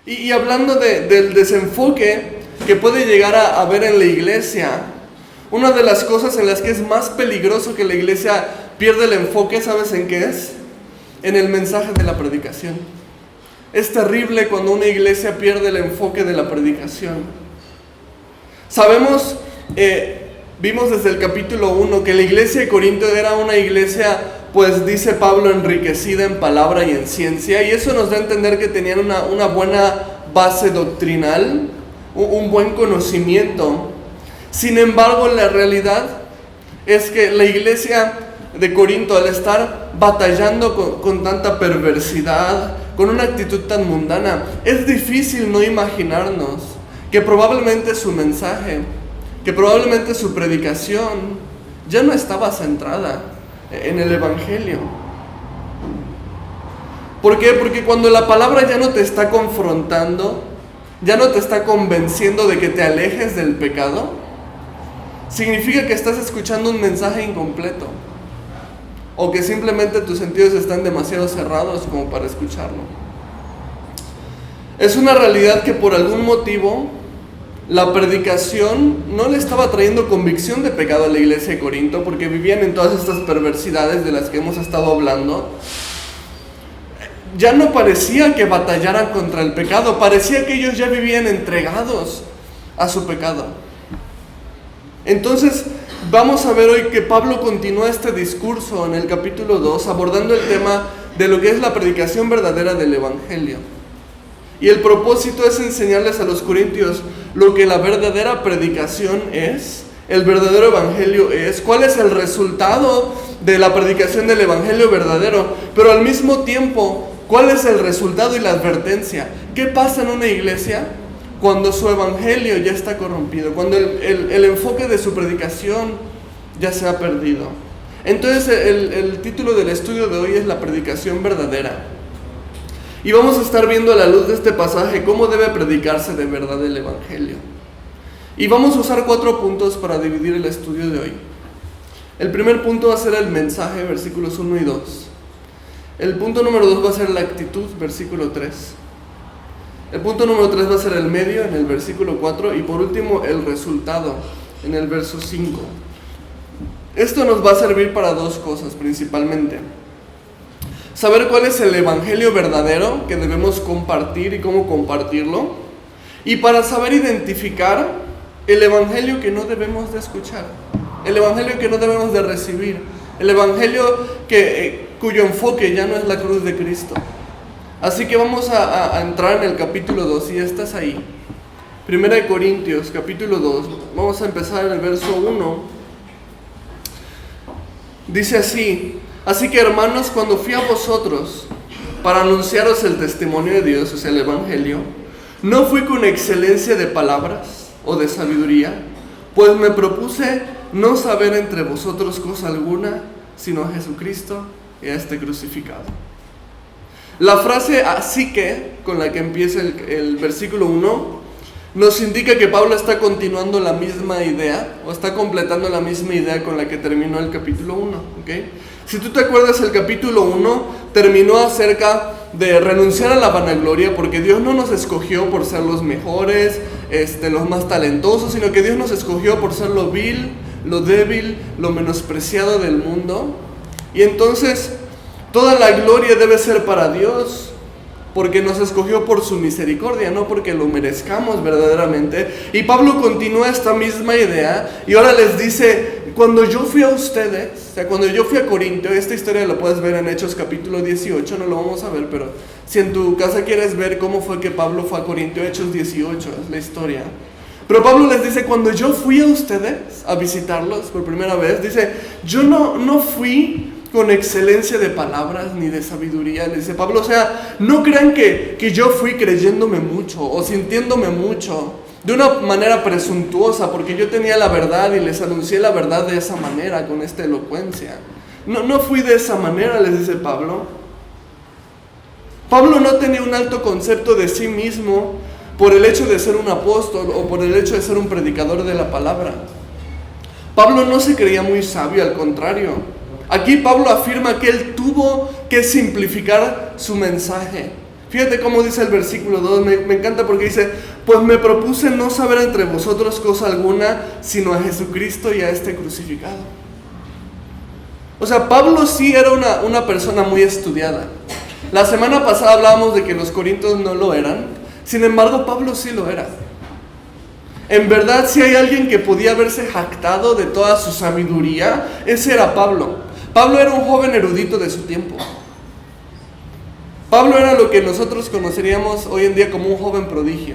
Y hablando del desenfoque que puede llegar a haber en la iglesia, una de las cosas en las que es más peligroso que la iglesia pierda el enfoque, ¿sabes en qué es? En el mensaje de la predicación. Es terrible cuando una iglesia pierde el enfoque de la predicación. Sabemos, vimos desde el capítulo 1 que la iglesia de Corinto era una iglesia, pues dice Pablo, enriquecida en palabra y en ciencia, y eso nos da a entender que tenían una buena base doctrinal, un buen conocimiento. Sin embargo, la realidad es que la iglesia de Corinto, al estar batallando con tanta perversidad, con una actitud tan mundana, es difícil no imaginarnos que probablemente su mensaje, que probablemente su predicación ya no estaba centrada en el evangelio. ¿Por qué? Porque cuando la palabra ya no te está confrontando, ya no te está convenciendo de que te alejes del pecado, significa que estás escuchando un mensaje incompleto, o que simplemente tus sentidos están demasiado cerrados como para escucharlo. Es una realidad que por algún motivo la predicación no le estaba trayendo convicción de pecado a la iglesia de Corinto, porque vivían en todas estas perversidades de las que hemos estado hablando. Ya no parecía que batallaran contra el pecado, parecía que ellos ya vivían entregados a su pecado. Entonces, vamos a ver hoy que Pablo continúa este discurso en el capítulo 2, abordando el tema de lo que es la predicación verdadera del evangelio. Y el propósito es enseñarles a los corintios lo que la verdadera predicación es, el verdadero evangelio es, cuál es el resultado de la predicación del evangelio verdadero, pero al mismo tiempo, cuál es el resultado y la advertencia. ¿Qué pasa en una iglesia cuando su evangelio ya está corrompido, cuando el enfoque de su predicación ya se ha perdido? Entonces el título del estudio de hoy es la predicación verdadera. Y vamos a estar viendo a la luz de este pasaje cómo debe predicarse de verdad el evangelio. Y vamos a usar 4 puntos para dividir el estudio de hoy. El primer punto va a ser el mensaje, versículos 1 y 2. El punto número 2 va a ser la actitud, versículo 3. El punto número 3 va a ser el medio, en el versículo 4. Y por último, el resultado, en el verso 5. Esto nos va a servir para 2 cosas principalmente. Saber cuál es el evangelio verdadero que debemos compartir y cómo compartirlo. Y para saber identificar el evangelio que no debemos de escuchar, el evangelio que no debemos de recibir, el evangelio cuyo enfoque ya no es la cruz de Cristo. Así que vamos a entrar en el capítulo 2, y estás ahí. Primera de Corintios, capítulo 2. Vamos a empezar en el verso 1. Dice así: así que, hermanos, cuando fui a vosotros para anunciaros el testimonio de Dios, o sea, el evangelio, no fui con excelencia de palabras o de sabiduría, pues me propuse no saber entre vosotros cosa alguna, sino a Jesucristo y a este crucificado. La frase así que, con la que empieza el versículo 1, nos indica que Pablo está continuando la misma idea, o está completando la misma idea con la que terminó el capítulo 1, ¿ok? Si tú te acuerdas, el capítulo 1 terminó acerca de renunciar a la vanagloria, porque Dios no nos escogió por ser los mejores, los más talentosos, sino que Dios nos escogió por ser lo vil, lo débil, lo menospreciado del mundo. Y entonces, toda la gloria debe ser para Dios, porque nos escogió por su misericordia, no porque lo merezcamos verdaderamente. Y Pablo continúa esta misma idea, y ahora les dice: cuando yo fui a ustedes, o sea, cuando yo fui a Corinto, esta historia la puedes ver en Hechos capítulo 18, no lo vamos a ver, pero si en tu casa quieres ver cómo fue que Pablo fue a Corinto, Hechos 18 es la historia. Pero Pablo les dice: cuando yo fui a ustedes a visitarlos por primera vez, dice, yo no fui con excelencia de palabras ni de sabiduría, le dice Pablo. O sea, no crean que yo fui creyéndome mucho o sintiéndome mucho de una manera presuntuosa, porque yo tenía la verdad y les anuncié la verdad de esa manera, con esta elocuencia. No fui de esa manera, les dice Pablo. Pablo no tenía un alto concepto de sí mismo por el hecho de ser un apóstol o por el hecho de ser un predicador de la palabra. Pablo no se creía muy sabio, al contrario. Aquí Pablo afirma que él tuvo que simplificar su mensaje. Fíjate cómo dice el versículo 2, me encanta porque dice, pues me propuse no saber entre vosotros cosa alguna, sino a Jesucristo y a este crucificado. O sea, Pablo sí era una persona muy estudiada. La semana pasada hablábamos de que los corintios no lo eran, sin embargo Pablo sí lo era. En verdad, si hay alguien que podía haberse jactado de toda su sabiduría, ese era Pablo. Pablo era un joven erudito de su tiempo. Pablo era lo que nosotros conoceríamos hoy en día como un joven prodigio.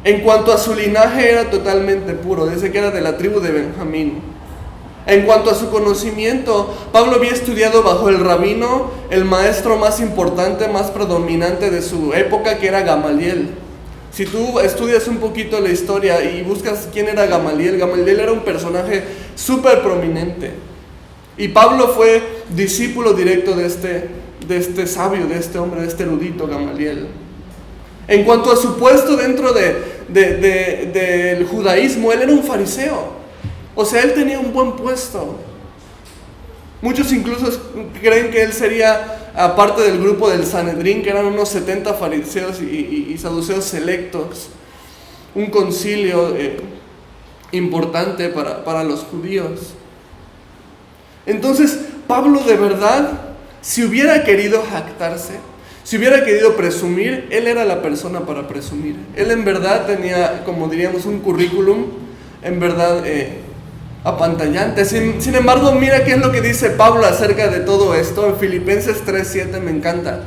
En cuanto a su linaje, era totalmente puro, desde que era de la tribu de Benjamín. En cuanto a su conocimiento, Pablo había estudiado bajo el rabino, el maestro más importante, más predominante de su época, que era Gamaliel. Si tú estudias un poquito la historia y buscas quién era Gamaliel, Gamaliel era un personaje súper prominente. Y Pablo fue discípulo directo de este sabio, de este hombre, de este erudito Gamaliel. En cuanto a su puesto dentro del judaísmo, él era un fariseo. O sea, él tenía un buen puesto. Muchos incluso creen que él sería aparte del grupo del Sanedrín, que eran unos 70 fariseos y saduceos selectos. Un concilio importante para los judíos. Entonces, Pablo de verdad, si hubiera querido jactarse, si hubiera querido presumir, él era la persona para presumir. Él en verdad tenía, como diríamos, un currículum, en verdad apantallante. Sin embargo, mira qué es lo que dice Pablo acerca de todo esto. En Filipenses 3:7 me encanta.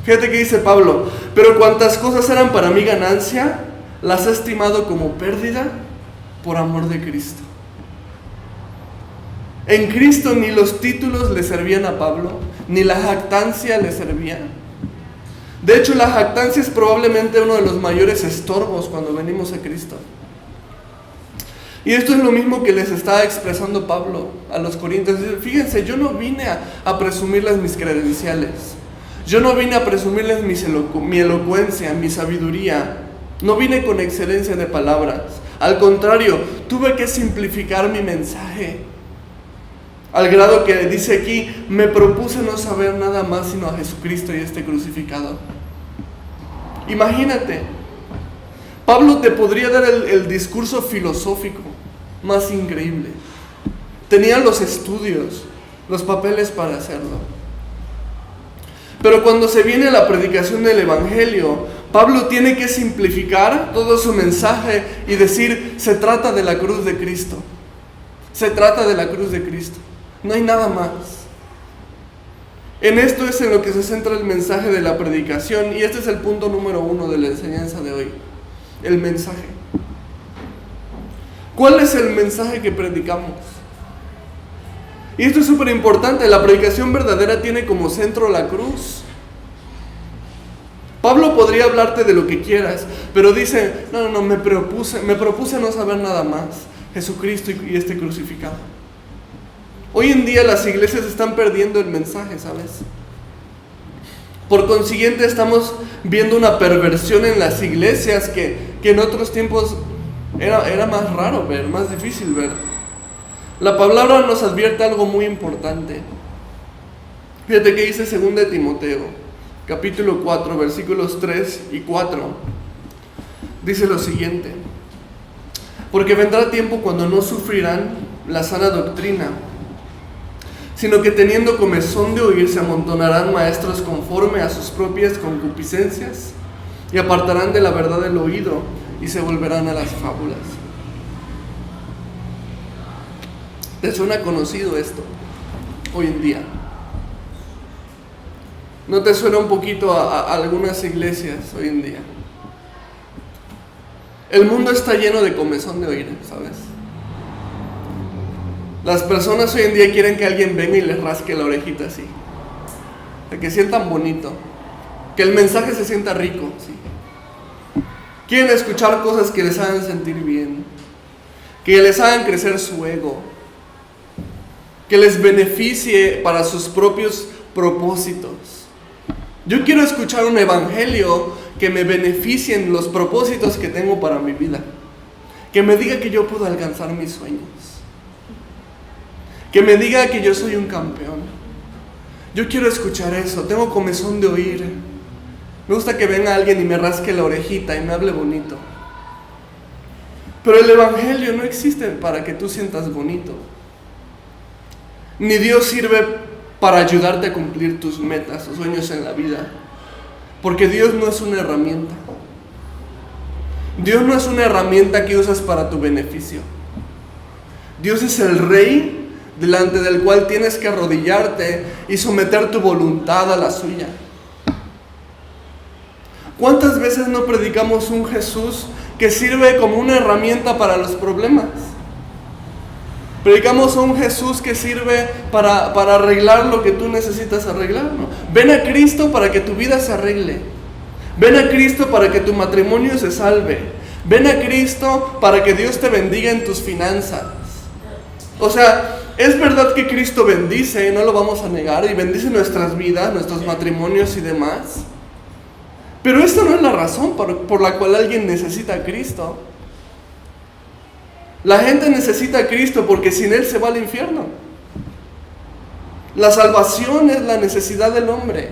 Fíjate que dice Pablo: pero cuantas cosas eran para mí ganancia, las he estimado como pérdida por amor de Cristo. En Cristo ni los títulos le servían a Pablo, ni la jactancia le servía. De hecho, la jactancia es probablemente uno de los mayores estorbos cuando venimos a Cristo. Y esto es lo mismo que les estaba expresando Pablo a los corintios. Fíjense, yo no vine a presumirles mis credenciales. Yo no vine a presumirles mi elocuencia, mi sabiduría. No vine con excelencia de palabras. Al contrario, tuve que simplificar mi mensaje. Al grado que dice aquí, me propuse no saber nada más sino a Jesucristo y este crucificado. Imagínate, Pablo te podría dar el discurso filosófico más increíble. Tenía los estudios, los papeles para hacerlo. Pero cuando se viene la predicación del Evangelio, Pablo tiene que simplificar todo su mensaje y decir, se trata de la cruz de Cristo. Se trata de la cruz de Cristo. No hay nada más. En esto es en lo que se centra el mensaje de la predicación, y este es el punto número 1 de la enseñanza de hoy. El mensaje. ¿Cuál es el mensaje que predicamos? Y esto es súper importante. La predicación verdadera tiene como centro la cruz. Pablo podría hablarte de lo que quieras, pero dice, no, me propuse no saber nada más. Jesucristo y este crucificado. Hoy en día las iglesias están perdiendo el mensaje, ¿sabes? Por consiguiente estamos viendo una perversión en las iglesias que en otros tiempos era más raro ver, más difícil ver. La palabra nos advierte algo muy importante. Fíjate que dice 2 de Timoteo, capítulo 4, versículos 3 y 4. Dice lo siguiente: porque vendrá tiempo cuando no sufrirán la sana doctrina, sino que teniendo comezón de oír, se amontonarán maestros conforme a sus propias concupiscencias, y apartarán de la verdad el oído, y se volverán a las fábulas. ¿Te suena conocido esto hoy en día? ¿No te suena un poquito a algunas iglesias hoy en día? El mundo está lleno de comezón de oír, ¿sabes? Las personas hoy en día quieren que alguien venga y les rasque la orejita así, de que sientan bonito, que el mensaje se sienta rico, ¿sí? Quieren escuchar cosas que les hagan sentir bien, que les hagan crecer su ego, que les beneficie para sus propios propósitos. Yo quiero escuchar un evangelio que me beneficie en los propósitos que tengo para mi vida, que me diga que yo puedo alcanzar mis sueños, que me diga que yo soy un campeón, Yo quiero escuchar eso, tengo comezón de oír. Me gusta que venga alguien y me rasque la orejita y me hable bonito. Pero el Evangelio no existe para que tú sientas bonito. Ni Dios sirve para ayudarte a cumplir tus metas o sueños en la vida. Porque Dios no es una herramienta. Dios no es una herramienta que usas para tu beneficio. Dios es el Rey delante del cual tienes que arrodillarte y someter tu voluntad a la suya. ¿Cuántas veces no predicamos un Jesús que sirve como una herramienta para los problemas? Predicamos a un Jesús que sirve para arreglar lo que tú necesitas arreglar, ¿no? Ven a Cristo para que tu vida se arregle. Ven a Cristo para que tu matrimonio se salve. Ven a Cristo para que Dios te bendiga en tus finanzas. O sea, es verdad que Cristo bendice, y no lo vamos a negar, y bendice nuestras vidas, nuestros matrimonios y demás. Pero esta no es la razón por la cual alguien necesita a Cristo. La gente necesita a Cristo porque sin Él se va al infierno. La salvación es la necesidad del hombre.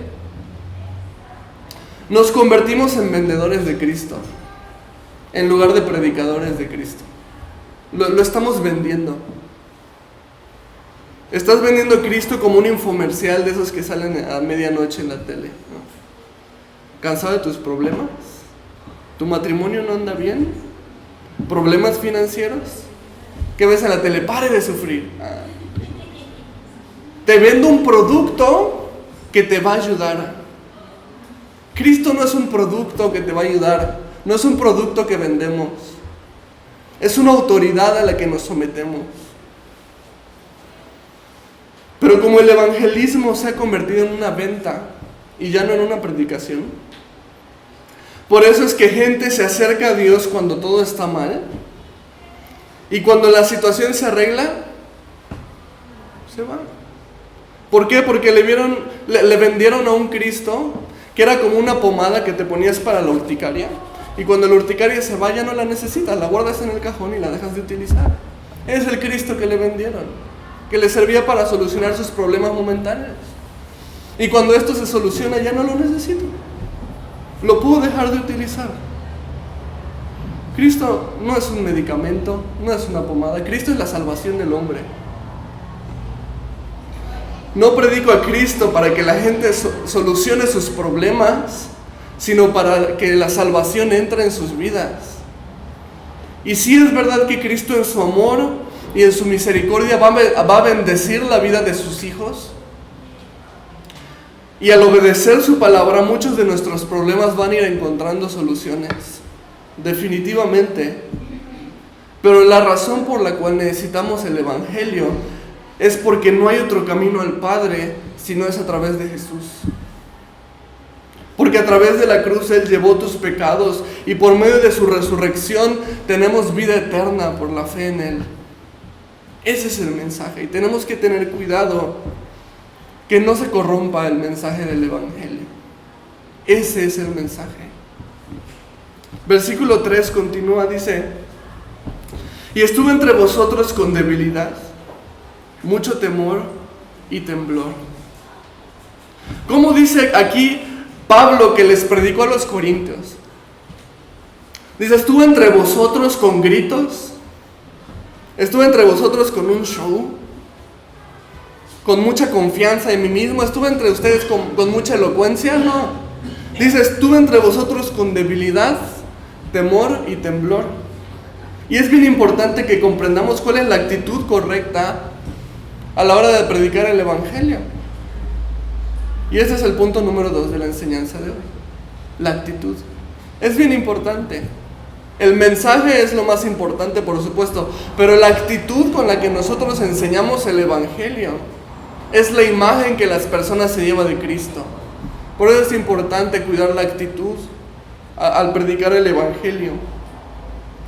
Nos convertimos en vendedores de Cristo, en lugar de predicadores de Cristo. Lo estamos vendiendo. Estás vendiendo a Cristo como un infomercial de esos que salen a medianoche en la tele, ¿no? ¿Cansado de tus problemas? ¿Tu matrimonio no anda bien? ¿Problemas financieros? ¿Qué ves en la tele? ¡Pare de sufrir! Te vendo un producto que te va a ayudar. Cristo no es un producto que te va a ayudar. No es un producto que vendemos. Es una autoridad a la que nos sometemos. Pero como el evangelismo se ha convertido en una venta y ya no en una predicación, por eso es que gente se acerca a Dios cuando todo está mal, y cuando la situación se arregla, se va. ¿Por qué? Porque le vendieron a un Cristo que era como una pomada que te ponías para la urticaria, y cuando la urticaria se va ya no la necesitas, la guardas en el cajón y la dejas de utilizar. Es el Cristo que le vendieron, que le servía para solucionar sus problemas momentáneos. Y cuando esto se soluciona ya no lo necesito. Lo puedo dejar de utilizar. Cristo no es un medicamento, no es una pomada. Cristo es la salvación del hombre. No predico a Cristo para que la gente solucione sus problemas, sino para que la salvación entre en sus vidas. Y sí es verdad que Cristo en su amor y en su misericordia va a bendecir la vida de sus hijos. Y al obedecer su palabra, muchos de nuestros problemas van a ir encontrando soluciones, definitivamente. Pero la razón por la cual necesitamos el Evangelio es porque no hay otro camino al Padre si no es a través de Jesús. Porque a través de la cruz Él llevó tus pecados y por medio de su resurrección tenemos vida eterna por la fe en Él. Ese es el mensaje y tenemos que tener cuidado que no se corrompa el mensaje del Evangelio. Ese es el mensaje. Versículo 3 continúa, dice: y estuve entre vosotros con debilidad, mucho temor y temblor. ¿Cómo dice aquí Pablo que les predicó a los corintios? Dice: estuve entre vosotros con gritos, estuve entre vosotros con un show, con mucha confianza en mí mismo, estuve entre ustedes con mucha elocuencia. No, dice: estuve entre vosotros con debilidad, temor y temblor. Y es bien importante que comprendamos cuál es la actitud correcta a la hora de predicar el Evangelio. Y ese es el punto número 2 de la enseñanza de hoy: la actitud. Es bien importante. El mensaje es lo más importante, por supuesto, pero la actitud con la que nosotros enseñamos el Evangelio es la imagen que las personas se llevan de Cristo. Por eso es importante cuidar la actitud al predicar el Evangelio.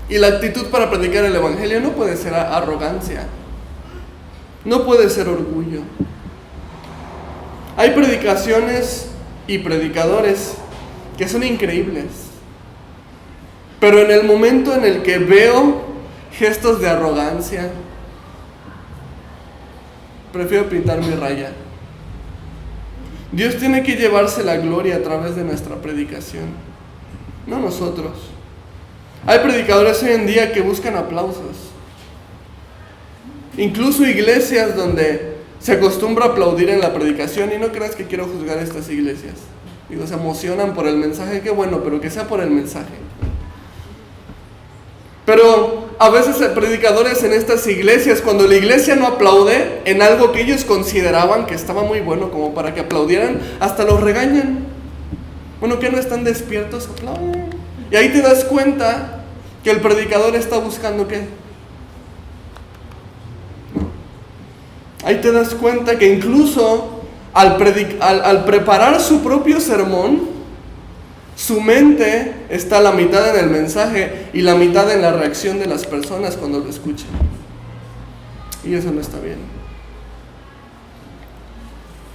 Y la actitud para predicar el Evangelio no puede ser arrogancia, no puede ser orgullo. Hay predicaciones y predicadores que son increíbles, pero en el momento en el que veo gestos de arrogancia, prefiero pintar mi raya. Dios tiene que llevarse la gloria a través de nuestra predicación, no nosotros. Hay predicadores hoy en día que buscan aplausos. Incluso iglesias donde se acostumbra a aplaudir en la predicación, y no creas que quiero juzgar estas iglesias. Digo, se emocionan por el mensaje, qué bueno, pero que sea por el mensaje. Pero a veces hay predicadores en estas iglesias, cuando la iglesia no aplaude en algo que ellos consideraban que estaba muy bueno como para que aplaudieran, hasta los regañan. Bueno, ¿qué no están despiertos? Aplauden. Y ahí te das cuenta que el predicador está buscando ¿qué? Ahí te das cuenta que incluso al preparar su propio sermón, su mente está a la mitad en el mensaje y la mitad en la reacción de las personas cuando lo escuchan. Y eso no está bien.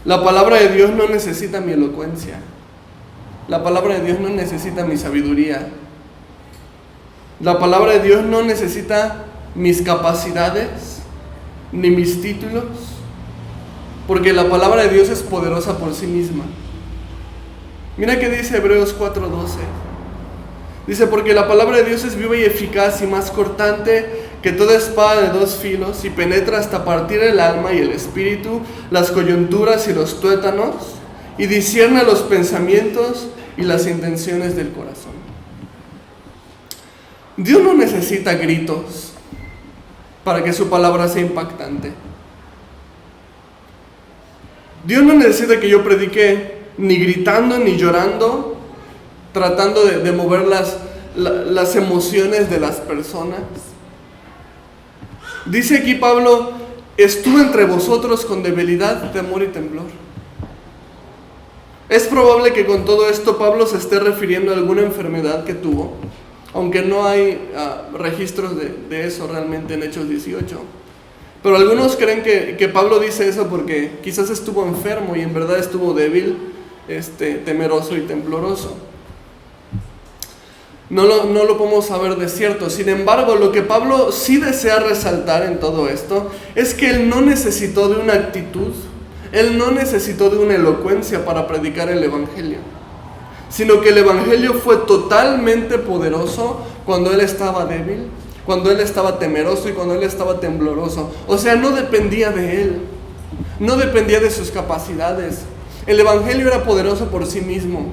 La palabra de Dios no necesita mi elocuencia. La palabra de Dios no necesita mi sabiduría. La palabra de Dios no necesita mis capacidades ni mis títulos, porque la palabra de Dios es poderosa por sí misma. Mira que dice Hebreos 4:12. Dice, porque la palabra de Dios es viva y eficaz y más cortante que toda espada de dos filos, y penetra hasta partir el alma y el espíritu, las coyunturas y los tuétanos, y discierne los pensamientos y las intenciones del corazón. Dios no necesita gritos para que su palabra sea impactante. Dios no necesita que yo predique ni gritando ni llorando, tratando de mover las emociones de las personas. Dice aquí Pablo, estuve entre vosotros con debilidad, temor y temblor. Es probable que con todo esto Pablo se esté refiriendo a alguna enfermedad que tuvo, aunque no hay registros de eso realmente en Hechos 18. Pero algunos creen que Pablo dice eso porque quizás estuvo enfermo y en verdad estuvo débil, temeroso y tembloroso. No lo podemos saber de cierto. Sin embargo, lo que Pablo sí desea resaltar en todo esto es que él no necesitó de una actitud, él no necesitó de una elocuencia para predicar el evangelio, sino que el evangelio fue totalmente poderoso cuando él estaba débil, cuando él estaba temeroso y cuando él estaba tembloroso. O sea, no dependía de él, no dependía de sus capacidades. El evangelio era poderoso por sí mismo.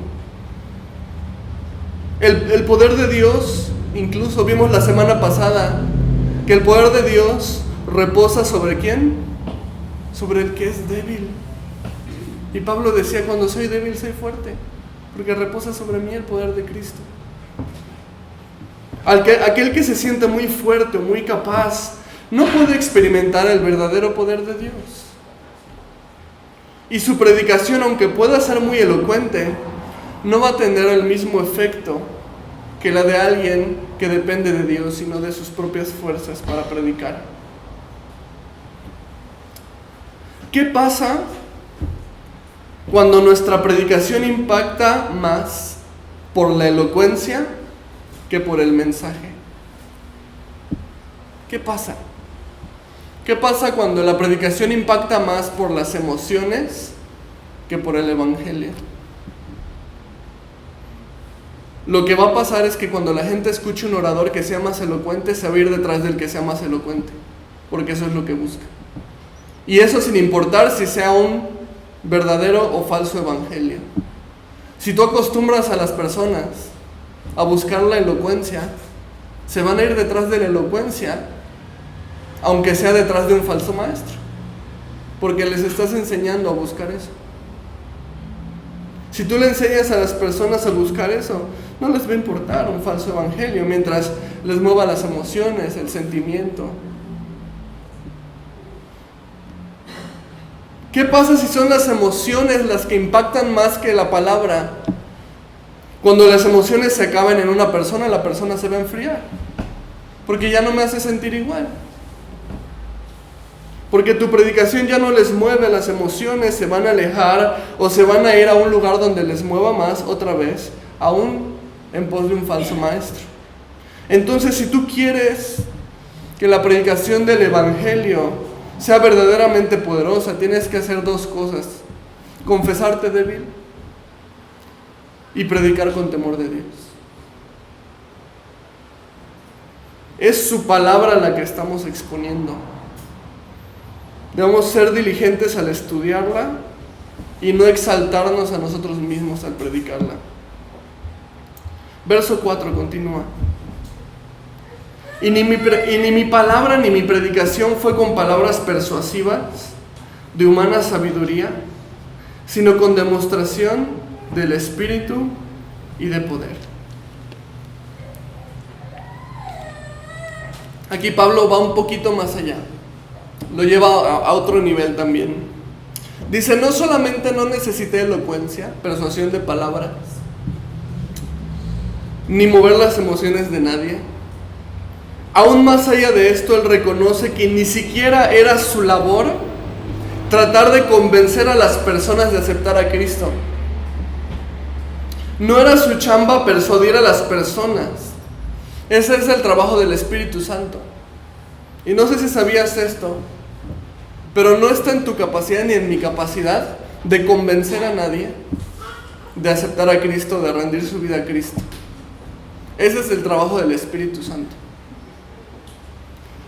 El poder de Dios, incluso vimos la semana pasada, que el poder de Dios reposa ¿sobre quién? Sobre el que es débil. Y Pablo decía, cuando soy débil soy fuerte, porque reposa sobre mí el poder de Cristo. Aquel que se siente muy fuerte o muy capaz no puede experimentar el verdadero poder de Dios. Y su predicación, aunque pueda ser muy elocuente, no va a tener el mismo efecto que la de alguien que depende de Dios, sino de sus propias fuerzas para predicar. ¿Qué pasa cuando nuestra predicación impacta más por la elocuencia que por el mensaje? ¿Qué pasa? ¿Qué pasa cuando la predicación impacta más por las emociones que por el evangelio? Lo que va a pasar es que cuando la gente escuche un orador que sea más elocuente, se va a ir detrás del que sea más elocuente, porque eso es lo que busca. Y eso sin importar si sea un verdadero o falso evangelio. Si tú acostumbras a las personas a buscar la elocuencia, se van a ir detrás de la elocuencia, aunque sea detrás de un falso maestro, porque les estás enseñando a buscar eso. Si tú le enseñas a las personas a buscar eso, no les va a importar un falso evangelio mientras les mueva las emociones, el sentimiento. ¿Qué pasa si son las emociones las que impactan más que la palabra? Cuando las emociones se acaban en una persona, la persona se va a enfriar, porque ya no me hace sentir igual. Porque tu predicación ya no les mueve las emociones, se van a alejar o se van a ir a un lugar donde les mueva más otra vez, aún en pos de un falso maestro. Entonces, si tú quieres que la predicación del evangelio sea verdaderamente poderosa, tienes que hacer dos cosas. confesarte débil y predicar con temor de Dios. Es su palabra la que estamos exponiendo. Debemos ser diligentes al estudiarla y no exaltarnos a nosotros mismos al predicarla. Verso 4 continúa. Y ni mi palabra ni mi predicación fue con palabras persuasivas de humana sabiduría, sino con demostración del Espíritu y de poder. Aquí Pablo va un poquito más allá, lo lleva a otro nivel también. Dice, no solamente no necesité elocuencia, persuasión de palabras, ni mover las emociones de nadie. Aún más allá de esto, él reconoce que ni siquiera era su labor tratar de convencer a las personas de aceptar a Cristo. No era su chamba persuadir a las personas. Ese es el trabajo del Espíritu Santo. Y no sé si sabías esto, pero no está en tu capacidad ni en mi capacidad de convencer a nadie de aceptar a Cristo, de rendir su vida a Cristo. Ese es el trabajo del Espíritu Santo.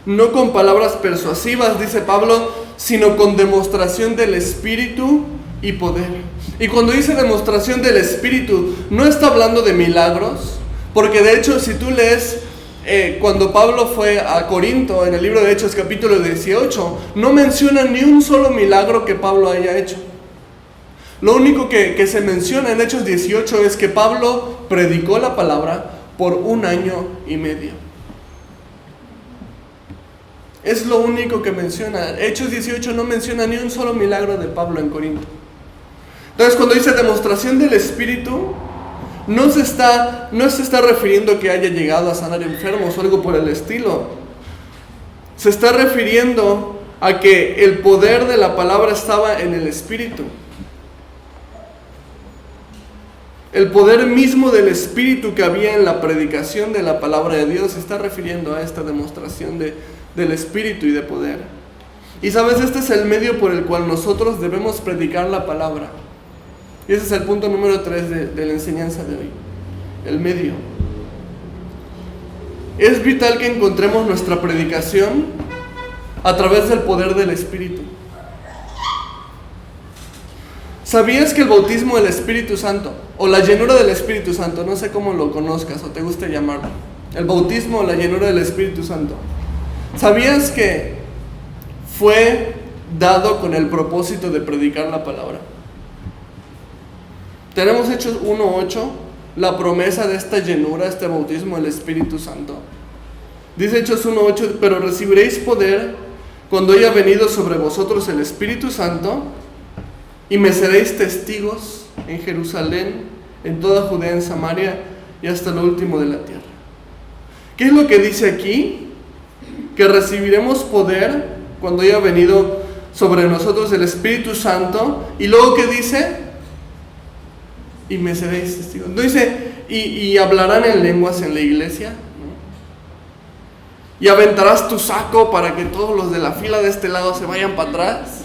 No con palabras persuasivas, dice Pablo, sino con demostración del Espíritu y poder. Y cuando dice demostración del Espíritu, no está hablando de milagros, porque de hecho si tú lees cuando Pablo fue a Corinto, en el libro de Hechos capítulo 18, no menciona ni un solo milagro que Pablo haya hecho. Lo único que se menciona en Hechos 18 es que Pablo predicó la palabra por 1 año y medio. Es lo único que menciona. Hechos 18 no menciona ni un solo milagro de Pablo en Corinto. Entonces cuando dice demostración del Espíritu, no se está refiriendo que haya llegado a sanar enfermos o algo por el estilo. Se está refiriendo a que el poder de la palabra estaba en el Espíritu. El poder mismo del Espíritu que había en la predicación de la palabra de Dios se está refiriendo a esta demostración del Espíritu y de poder. Y sabes, este es el medio por el cual nosotros debemos predicar la palabra. Y ese es el punto número 3 de la enseñanza de hoy. El medio. Es vital que encontremos nuestra predicación a través del poder del Espíritu. ¿Sabías que el bautismo del Espíritu Santo, o la llenura del Espíritu Santo, no sé cómo lo conozcas o te guste llamarlo, el bautismo o la llenura del Espíritu Santo, ¿sabías que fue dado con el propósito de predicar la palabra? Tenemos Hechos 1:8, la promesa de esta llenura, este bautismo del Espíritu Santo. Dice Hechos 1:8, pero recibiréis poder cuando haya venido sobre vosotros el Espíritu Santo, y me seréis testigos en Jerusalén, en toda Judea, en Samaria y hasta lo último de la tierra. ¿Qué es lo que dice aquí? Que recibiremos poder cuando haya venido sobre nosotros el Espíritu Santo. Y luego, ¿qué dice? Y me seréis testigos. No dice, y hablarán en lenguas en la iglesia, ¿no? Y aventarás tu saco para que todos los de la fila de este lado se vayan para atrás.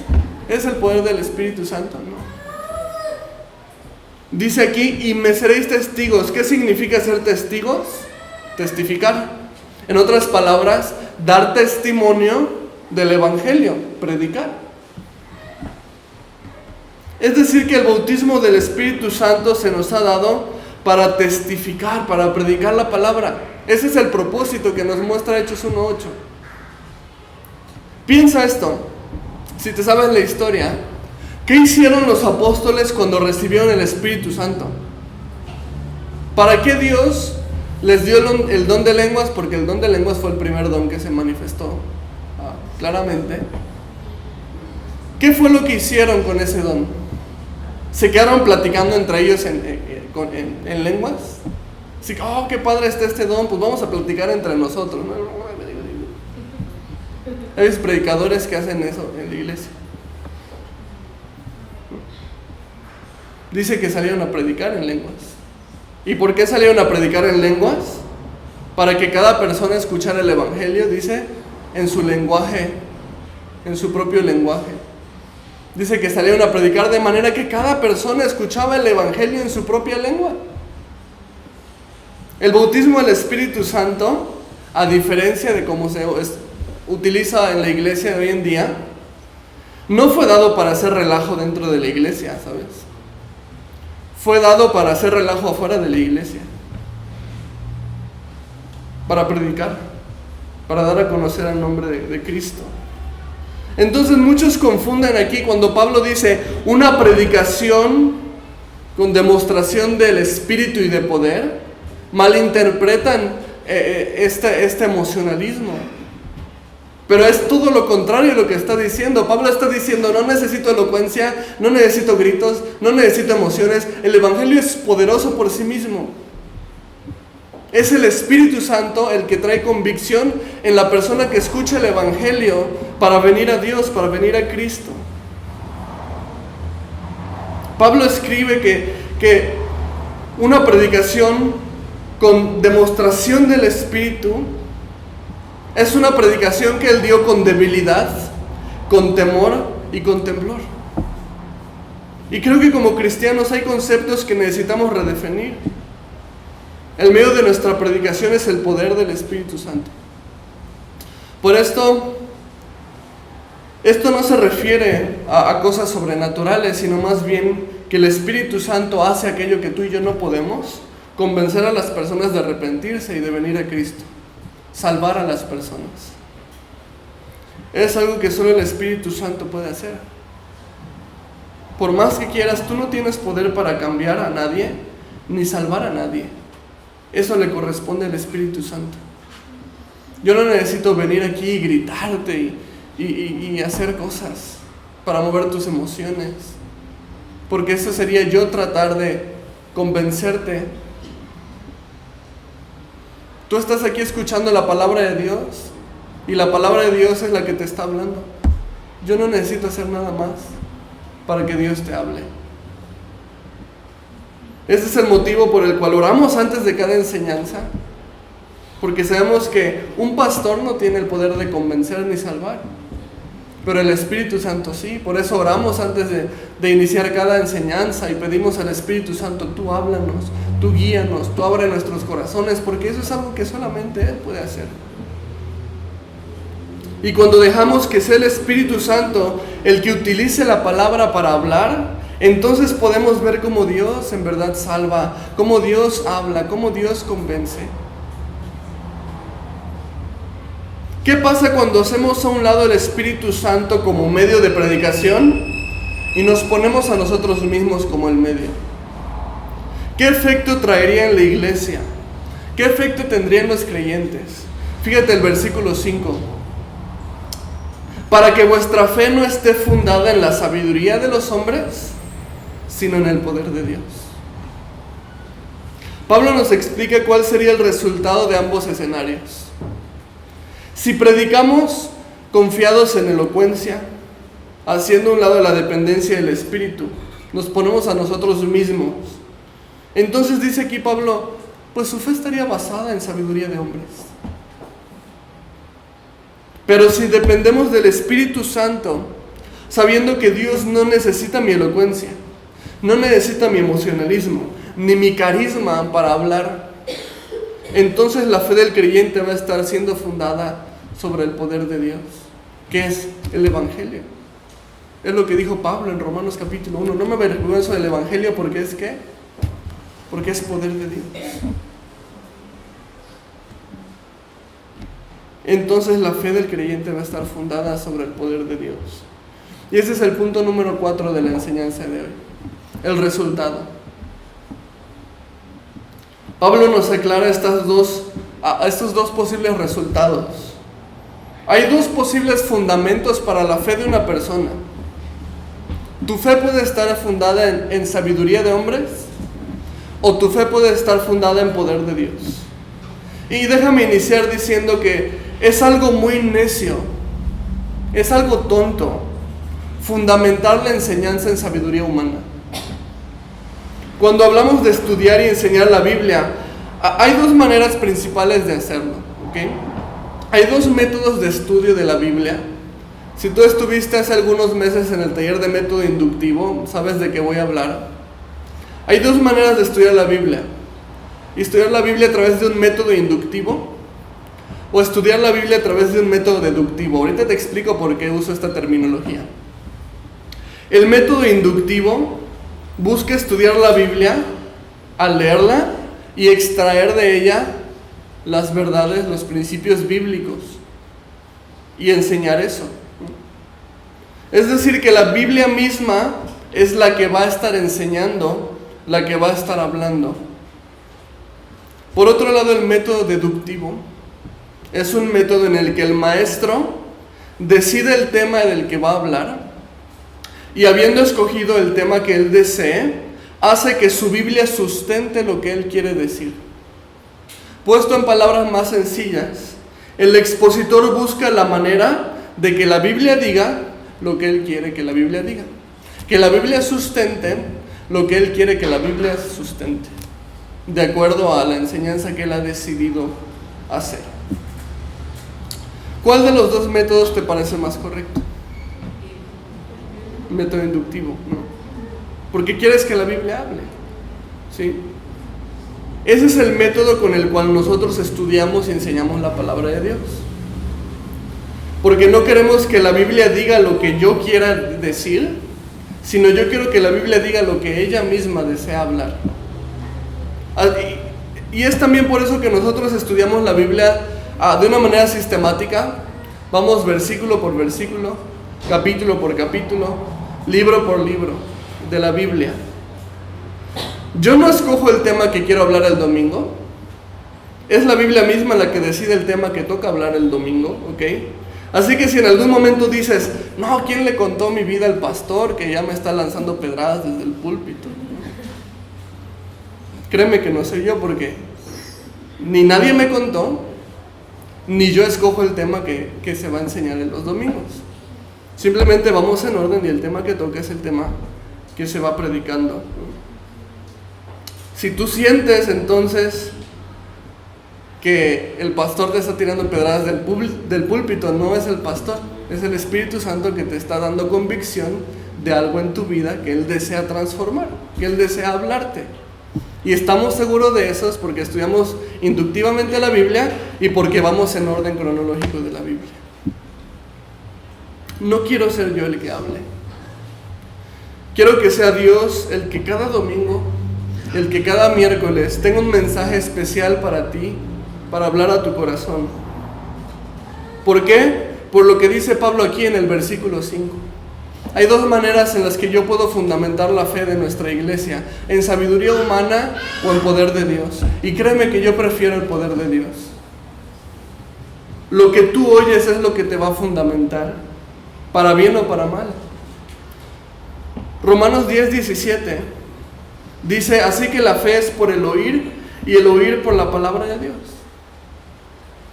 Es el poder del Espíritu Santo, ¿no? Dice aquí, y me seréis testigos. ¿Qué significa ser testigos? Testificar. En otras palabras, dar testimonio del Evangelio, predicar. Es decir, que el bautismo del Espíritu Santo se nos ha dado para testificar, para predicar la palabra. Ese es el propósito que nos muestra Hechos 1:8. Piensa esto, si te sabes la historia, ¿qué hicieron los apóstoles cuando recibieron el Espíritu Santo? ¿Para qué Dios les dio el don de lenguas? Porque el don de lenguas fue el primer don que se manifestó claramente. ¿Qué fue lo que hicieron con ese don? ¿Se quedaron platicando entre ellos en lenguas? Así que, oh, qué padre está este don, pues vamos a platicar entre nosotros, ¿no? Hay predicadores que hacen eso en la iglesia. Dice que salieron a predicar en lenguas. ¿Y por qué salieron a predicar en lenguas? Para que cada persona escuchara el Evangelio, dice, en su lenguaje, en su propio lenguaje. Dice que salieron a predicar de manera que cada persona escuchaba el evangelio en su propia lengua. El bautismo del Espíritu Santo, a diferencia de cómo se utiliza en la iglesia de hoy en día, no fue dado para hacer relajo dentro de la iglesia, ¿sabes? Fue dado para hacer relajo afuera de la iglesia. Para predicar, para dar a conocer el nombre de Cristo. Entonces muchos confunden aquí cuando Pablo dice una predicación con demostración del Espíritu y de poder, malinterpretan este emocionalismo. Pero es todo lo contrario lo que está diciendo. Pablo está diciendo, no necesito elocuencia, no necesito gritos, no necesito emociones. El evangelio es poderoso por sí mismo. Es el Espíritu Santo el que trae convicción en la persona que escucha el evangelio para venir a Dios, para venir a Cristo. Pablo escribe que una predicación con demostración del Espíritu es una predicación que él dio con debilidad, con temor y con temblor. Y creo que como cristianos hay conceptos que necesitamos redefinir. El medio de nuestra predicación es el poder del Espíritu Santo. Por esto no se refiere a cosas sobrenaturales, sino más bien que el Espíritu Santo hace aquello que tú y yo no podemos, convencer a las personas de arrepentirse y de venir a Cristo, salvar a las personas. Es algo que solo el Espíritu Santo puede hacer. Por más que quieras, tú no tienes poder para cambiar a nadie, ni salvar a nadie. Eso le corresponde al Espíritu Santo. Yo no necesito venir aquí y gritarte y hacer cosas para mover tus emociones, porque eso sería yo tratar de convencerte. Tú estás aquí escuchando la palabra de Dios y la palabra de Dios es la que te está hablando. Yo no necesito hacer nada más para que Dios te hable. Ese es el motivo por el cual oramos antes de cada enseñanza, porque sabemos que un pastor no tiene el poder de convencer ni salvar, pero el Espíritu Santo sí. Por eso oramos antes de iniciar cada enseñanza y pedimos al Espíritu Santo, tú háblanos, tú guíanos, tú abre nuestros corazones, porque eso es algo que solamente Él puede hacer. Y cuando dejamos que sea el Espíritu Santo el que utilice la palabra para hablar, entonces podemos ver cómo Dios en verdad salva, cómo Dios habla, cómo Dios convence. ¿Qué pasa cuando hacemos a un lado el Espíritu Santo como medio de predicación y nos ponemos a nosotros mismos como el medio? ¿Qué efecto traería en la iglesia? ¿Qué efecto tendrían los creyentes? Fíjate el versículo 5. Para que vuestra fe no esté fundada en la sabiduría de los hombres, sino en el poder de Dios. Pablo nos explica cuál sería el resultado de ambos escenarios. Si predicamos confiados en elocuencia, haciendo a un lado la dependencia del Espíritu, nos ponemos a nosotros mismos. Entonces dice aquí Pablo, pues su fe estaría basada en sabiduría de hombres. Pero si dependemos del Espíritu Santo, sabiendo que Dios no necesita mi elocuencia, no necesita mi emocionalismo, ni mi carisma para hablar, entonces la fe del creyente va a estar siendo fundada sobre el poder de Dios, que es el Evangelio. Es lo que dijo Pablo en Romanos capítulo 1. No me avergüenzo del Evangelio porque es ¿qué? Porque es poder de Dios. Entonces la fe del creyente va a estar fundada sobre el poder de Dios. Y ese es el punto número 4 de la enseñanza de hoy. El resultado. Pablo nos aclara estos dos posibles resultados. Hay dos posibles fundamentos para la fe de una persona. Tu fe puede estar fundada en sabiduría de hombres, o tu fe puede estar fundada en poder de Dios. Y déjame iniciar diciendo que es algo muy necio, es algo tonto, fundamentar la enseñanza en sabiduría humana. Cuando hablamos de estudiar y enseñar la Biblia, hay dos maneras principales de hacerlo, ¿ok? Hay dos métodos de estudio de la Biblia, Si tú estuviste hace algunos meses en el taller de método inductivo, sabes de qué voy a hablar. Hay dos maneras de estudiar la Biblia. Estudiar la Biblia a través de un método inductivo o estudiar la Biblia a través de un método deductivo. Ahorita te explico por qué uso esta terminología. El método inductivo busca estudiar la Biblia al leerla y extraer de ella las verdades, los principios bíblicos y enseñar eso. Es decir, que la Biblia misma es la que va a estar enseñando, la que va a estar hablando. Por otro lado, el método deductivo es un método en el que el maestro decide el tema del que va a hablar y, habiendo escogido el tema que él desee, hace que su Biblia sustente lo que él quiere decir. Puesto en palabras más sencillas, el expositor busca la manera de que la Biblia diga lo que él quiere que la Biblia diga, que la Biblia sustente lo que él quiere que la Biblia sustente, de acuerdo a la enseñanza que él ha decidido hacer. ¿Cuál de los dos métodos te parece más correcto? Método inductivo, ¿no? Porque quieres que la Biblia hable, ¿sí? Ese es el método con el cual nosotros estudiamos y enseñamos la palabra de Dios. Porque no queremos que la Biblia diga lo que yo quiera decir, sino yo quiero que la Biblia diga lo que ella misma desea hablar. Y es también por eso que nosotros estudiamos la Biblia de una manera sistemática. Vamos versículo por versículo, capítulo por capítulo, libro por libro de la Biblia. Yo no escojo el tema que quiero hablar el domingo. Es la Biblia misma la que decide el tema que toca hablar el domingo, ¿ok? Así que si en algún momento dices, no, ¿quién le contó mi vida al pastor que ya me está lanzando pedradas desde el púlpito? Créeme que no soy yo, porque ni nadie me contó, ni yo escojo el tema que se va a enseñar en los domingos. Simplemente vamos en orden y el tema que toca es el tema que se va predicando. Si tú sientes entonces que el pastor te está tirando pedradas del púlpito, no es el pastor, es el Espíritu Santo que te está dando convicción de algo en tu vida que Él desea transformar, que Él desea hablarte. Y estamos seguros de eso porque estudiamos inductivamente la Biblia y porque vamos en orden cronológico de la Biblia. No quiero ser yo el que hable. Quiero que sea Dios el que cada domingo, el que cada miércoles tenga un mensaje especial para ti, para hablar a tu corazón. ¿Por qué? Por lo que dice Pablo aquí en el versículo 5. Hay dos maneras en las que yo puedo fundamentar la fe de nuestra iglesia: en sabiduría humana o en poder de Dios. Y créeme que yo prefiero el poder de Dios. Lo que tú oyes es lo que te va a fundamentar, para bien o para mal. Romanos 10:17 dice: así que la fe es por el oír y el oír por la palabra de Dios.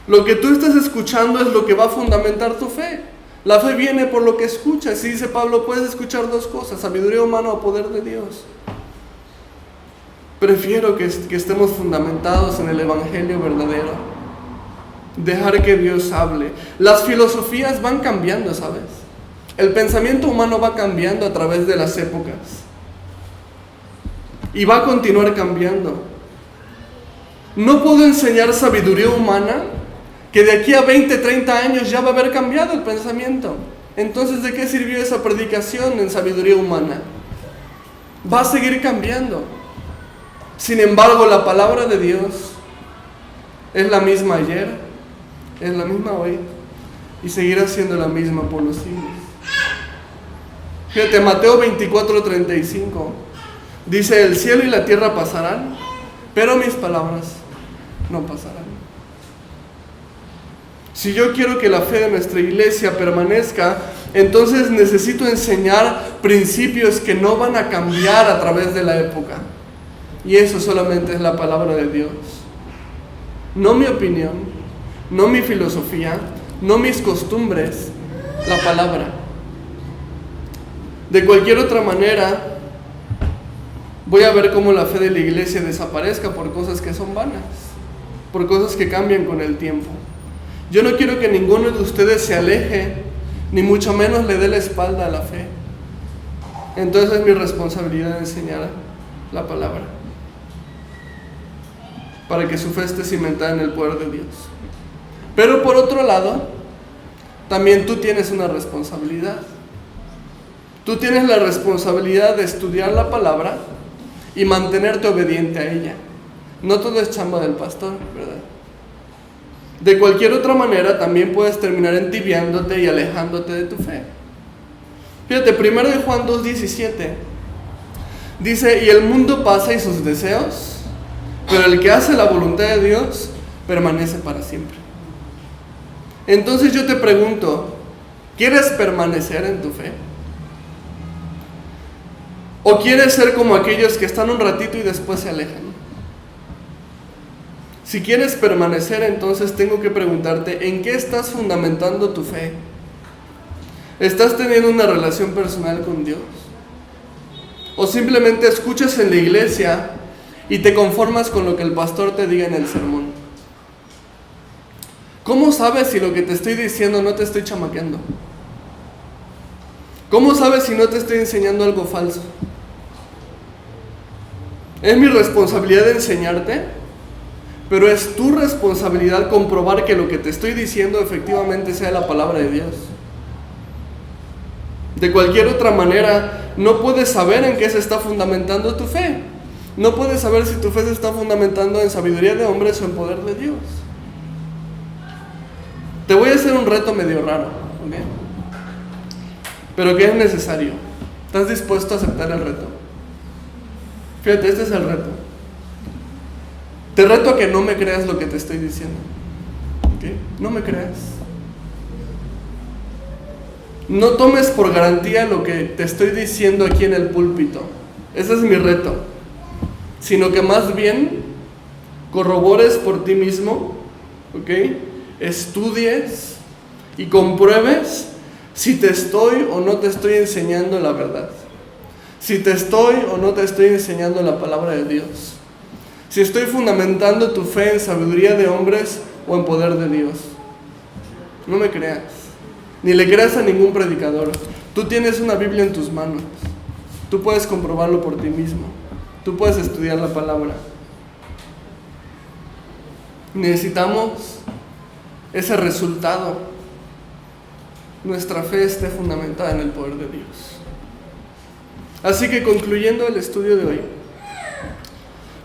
Lo que tú estás escuchando es lo que va a fundamentar tu fe. La fe viene por lo que escuchas. Y dice Pablo, puedes escuchar dos cosas: sabiduría humana o poder de Dios. Prefiero que estemos fundamentados en el Evangelio verdadero. Dejar que Dios hable. Las filosofías van cambiando, ¿sabes? El pensamiento humano va cambiando a través de las épocas. Y va a continuar cambiando. No puedo enseñar sabiduría humana que de aquí a 20, 30 años ya va a haber cambiado el pensamiento. Entonces, ¿de qué sirvió esa predicación en sabiduría humana? Va a seguir cambiando. Sin embargo, la palabra de Dios es la misma ayer, es la misma hoy y seguirá siendo la misma por los siglos. Fíjate, Mateo 24:35 dice: el cielo y la tierra pasarán, pero mis palabras no pasarán. Si yo quiero que la fe de nuestra iglesia permanezca, entonces necesito enseñar principios que no van a cambiar a través de la época. Y eso solamente es la palabra de Dios. No mi opinión, no mi filosofía, no mis costumbres, la palabra. De cualquier otra manera, voy a ver cómo la fe de la iglesia desaparezca por cosas que son vanas, por cosas que cambian con el tiempo. Yo no quiero que ninguno de ustedes se aleje ni mucho menos le dé la espalda a la fe. Entonces es mi responsabilidad enseñar la palabra, para que su fe esté cimentada en el poder de Dios. Pero por otro lado, también tú tienes una responsabilidad. Tú tienes la responsabilidad de estudiar la palabra y mantenerte obediente a ella. No todo es chamba del pastor, ¿verdad? De cualquier otra manera también puedes terminar entibiándote y alejándote de tu fe. Fíjate, 1 Juan 2:17 dice: y el mundo pasa y sus deseos, pero el que hace la voluntad de Dios permanece para siempre. Entonces yo te pregunto, ¿quieres permanecer en tu fe? ¿O quieres ser como aquellos que están un ratito y después se alejan? Si quieres permanecer, entonces tengo que preguntarte, ¿en qué estás fundamentando tu fe? ¿Estás teniendo una relación personal con Dios? ¿O simplemente escuchas en la iglesia y te conformas con lo que el pastor te diga en el sermón? ¿Cómo sabes si lo que te estoy diciendo no te estoy chamaqueando? ¿Cómo sabes si no te estoy enseñando algo falso? Es mi responsabilidad enseñarte, pero es tu responsabilidad comprobar que lo que te estoy diciendo efectivamente sea la palabra de Dios. De cualquier otra manera, no puedes saber en qué se está fundamentando tu fe. No puedes saber si tu fe se está fundamentando en sabiduría de hombres o en poder de Dios. Te voy a hacer un reto medio raro, ¿ok? Pero que es necesario. ¿Estás dispuesto a aceptar el reto? Fíjate, este es el reto. Te reto a que no me creas lo que te estoy diciendo, ¿ok? No me creas. No tomes por garantía lo que te estoy diciendo aquí en el púlpito. Ese es mi reto. Sino que más bien corrobores por ti mismo, ¿ok? Estudies y compruebes si te estoy o no te estoy enseñando la verdad. Si te estoy o no te estoy enseñando la palabra de Dios. Si estoy fundamentando tu fe en sabiduría de hombres o en poder de Dios. No me creas. Ni le creas a ningún predicador. Tú tienes una Biblia en tus manos. Tú puedes comprobarlo por ti mismo. Tú puedes estudiar la palabra. Necesitamos ese resultado. Nuestra fe esté fundamentada en el poder de Dios. Así que concluyendo el estudio de hoy,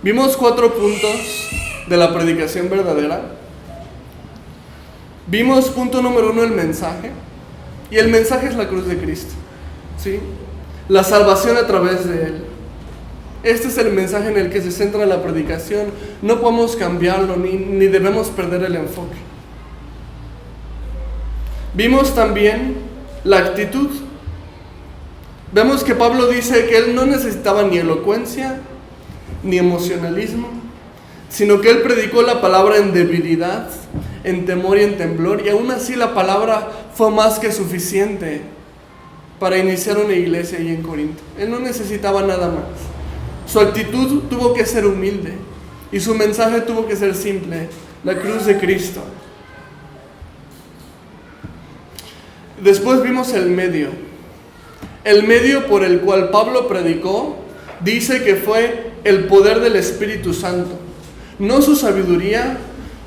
vimos 4 puntos de la predicación verdadera. Vimos punto número 1, el mensaje. Y el mensaje es la cruz de Cristo, ¿sí? La salvación a través de Él. Este es el mensaje en el que se centra la predicación. No podemos cambiarlo, ni debemos perder el enfoque. Vimos también la actitud. Vemos que Pablo dice que él no necesitaba ni elocuencia, ni emocionalismo, sino que él predicó la palabra en debilidad, en temor y en temblor, y aún así la palabra fue más que suficiente para iniciar una iglesia ahí en Corinto. Él no necesitaba nada más. Su actitud tuvo que ser humilde y su mensaje tuvo que ser simple: la cruz de Cristo. Después vimos el medio. El medio por el cual Pablo predicó dice que fue el poder del Espíritu Santo, no su sabiduría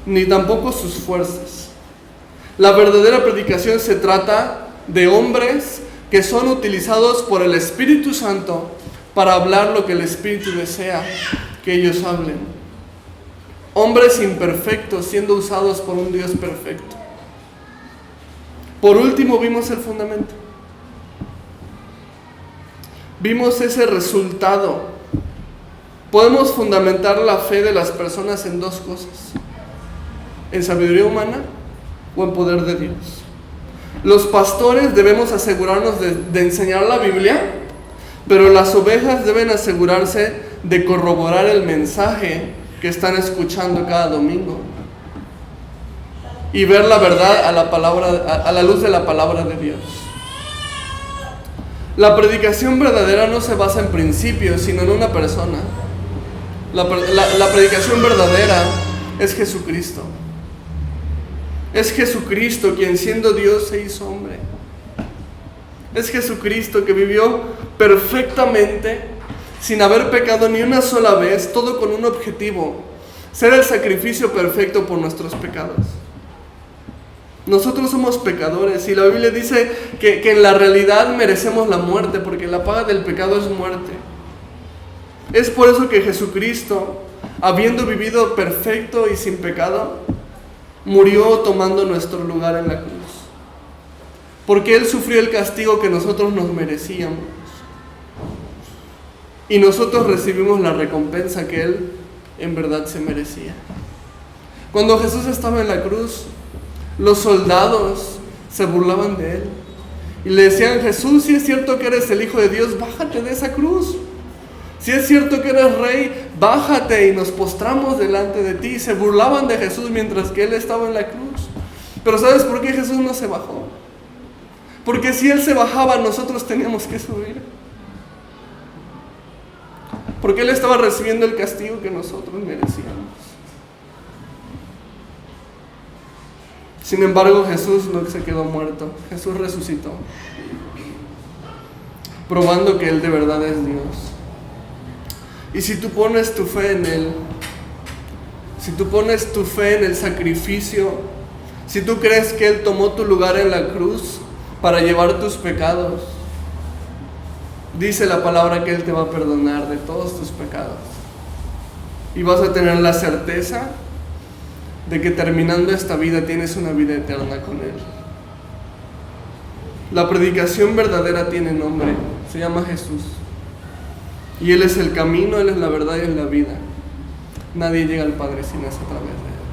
ni tampoco sus fuerzas. La verdadera predicación se trata de hombres que son utilizados por el Espíritu Santo para hablar lo que el Espíritu desea que ellos hablen. Hombres imperfectos siendo usados por un Dios perfecto. Por último vimos el fundamento. Vimos ese resultado. Podemos fundamentar la fe de las personas en 2 cosas: en sabiduría humana o en poder de Dios. Los pastores debemos asegurarnos de enseñar la Biblia, pero las ovejas deben asegurarse de corroborar el mensaje que están escuchando cada domingo y ver la verdad a la luz de la palabra de Dios. La predicación verdadera no se basa en principios, sino en una persona. La predicación verdadera es Jesucristo. Es Jesucristo quien, siendo Dios, se hizo hombre. Es Jesucristo que vivió perfectamente, sin haber pecado ni una sola vez, todo con un objetivo: ser el sacrificio perfecto por nuestros pecados. Nosotros somos pecadores y la Biblia dice que en la realidad merecemos la muerte, porque la paga del pecado es muerte. Es por eso que Jesucristo, habiendo vivido perfecto y sin pecado, murió tomando nuestro lugar en la cruz. Porque Él sufrió el castigo que nosotros nos merecíamos. Y nosotros recibimos la recompensa que Él en verdad se merecía. Cuando Jesús estaba en la cruz, los soldados se burlaban de Él. Y le decían: Jesús, si es cierto que eres el Hijo de Dios, bájate de esa cruz. Si es cierto que eres rey, bájate y nos postramos delante de ti. Se burlaban de Jesús mientras que Él estaba en la cruz. Pero ¿sabes por qué Jesús no se bajó? Porque si Él se bajaba, nosotros teníamos que subir. Porque Él estaba recibiendo el castigo que nosotros merecíamos. Sin embargo, Jesús no se quedó muerto. Jesús resucitó, probando que Él de verdad es Dios. Y si tú pones tu fe en Él, si tú pones tu fe en el sacrificio, si tú crees que Él tomó tu lugar en la cruz para llevar tus pecados, dice la palabra que Él te va a perdonar de todos tus pecados. Y vas a tener la certeza de que terminando esta vida tienes una vida eterna con Él. La predicación verdadera tiene nombre, se llama Jesús. Y Él es el camino, Él es la verdad y es la vida. Nadie llega al Padre si no es a través de Él.